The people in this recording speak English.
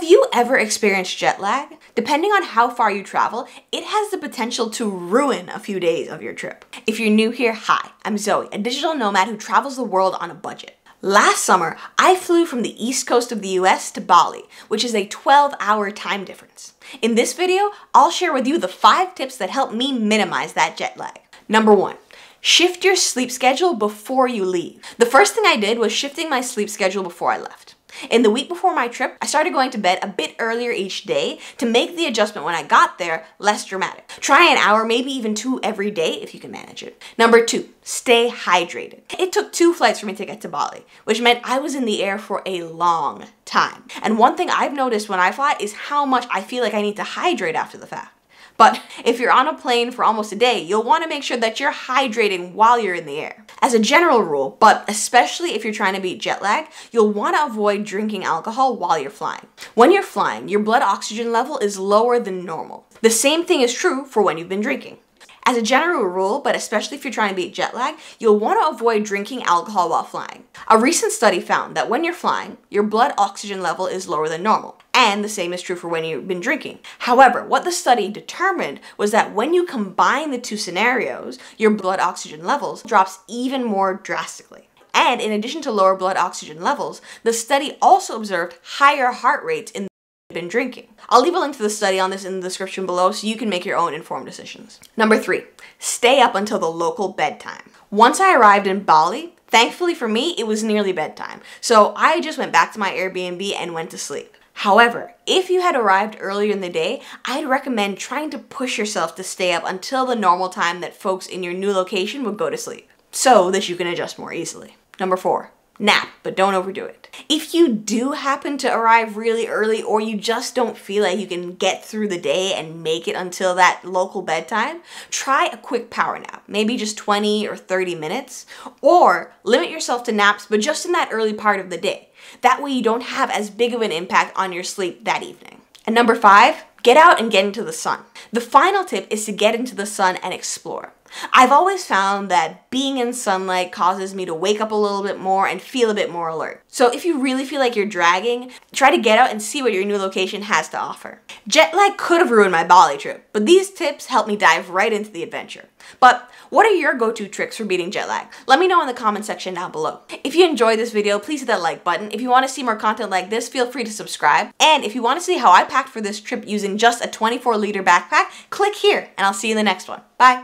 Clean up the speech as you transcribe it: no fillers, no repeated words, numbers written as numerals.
you ever experienced jet lag? Depending on how far you travel, it has the potential to ruin a few days of your trip. If you're new here, hi, I'm Zoe, a digital nomad who travels the world on a budget. Last summer, I flew from the east coast of the US to Bali, which is a 12-hour time difference. In this video, I'll share with you the 5 tips that help me minimize that jet lag. Number 1. Shift your sleep schedule before you leave. The first thing I did was shifting my sleep schedule before I left. In the week before my trip, I started going to bed a bit earlier each day to make the adjustment when I got there less dramatic. Try an hour, maybe even 2 every day if you can manage it. Number 2, stay hydrated. It took 2 flights for me to get to Bali, which meant I was in the air for a long time. And one thing I've noticed when I fly is how much I feel like I need to hydrate after the fact. But if you're on a plane for almost a day, you'll want to make sure that you're hydrating while you're in the air. As a general rule, but especially if you're trying to beat jet lag, you'll want to avoid drinking alcohol while you're flying. When you're flying, your blood oxygen level is lower than normal. The same thing is true for when you've been drinking. As a general rule, but especially if you're trying to beat jet lag, you'll want to avoid drinking alcohol while flying. A recent study found that when you're flying, your blood oxygen level is lower than normal. And the same is true for when you've been drinking. However, what the study determined was that when you combine the 2 scenarios, your blood oxygen levels drops even more drastically. And in addition to lower blood oxygen levels, the study also observed higher heart rates in been drinking. I'll leave a link to the study on this in the description below so you can make your own informed decisions. Number 3, stay up until the local bedtime. Once I arrived in Bali, thankfully for me, it was nearly bedtime. So I just went back to my Airbnb and went to sleep. However, if you had arrived earlier in the day, I'd recommend trying to push yourself to stay up until the normal time that folks in your new location would go to sleep, so that you can adjust more easily. Number 4, nap, but don't overdo it. If you do happen to arrive really early or you just don't feel like you can get through the day and make it until that local bedtime, try a quick power nap, maybe just 20 or 30 minutes, or limit yourself to naps, but just in that early part of the day. That way you don't have as big of an impact on your sleep that evening. And number 5, get out and get into the sun. The final tip is to get into the sun and explore. I've always found that being in sunlight causes me to wake up a little bit more and feel a bit more alert. So if you really feel like you're dragging, try to get out and see what your new location has to offer. Jet lag could have ruined my Bali trip, but these tips help me dive right into the adventure. But what are your go-to tricks for beating jet lag? Let me know in the comment section down below. If you enjoyed this video, please hit that like button. If you want to see more content like this, feel free to subscribe. And if you want to see how I packed for this trip using just a 24-liter backpack, click here and I'll see you in the next one. Bye!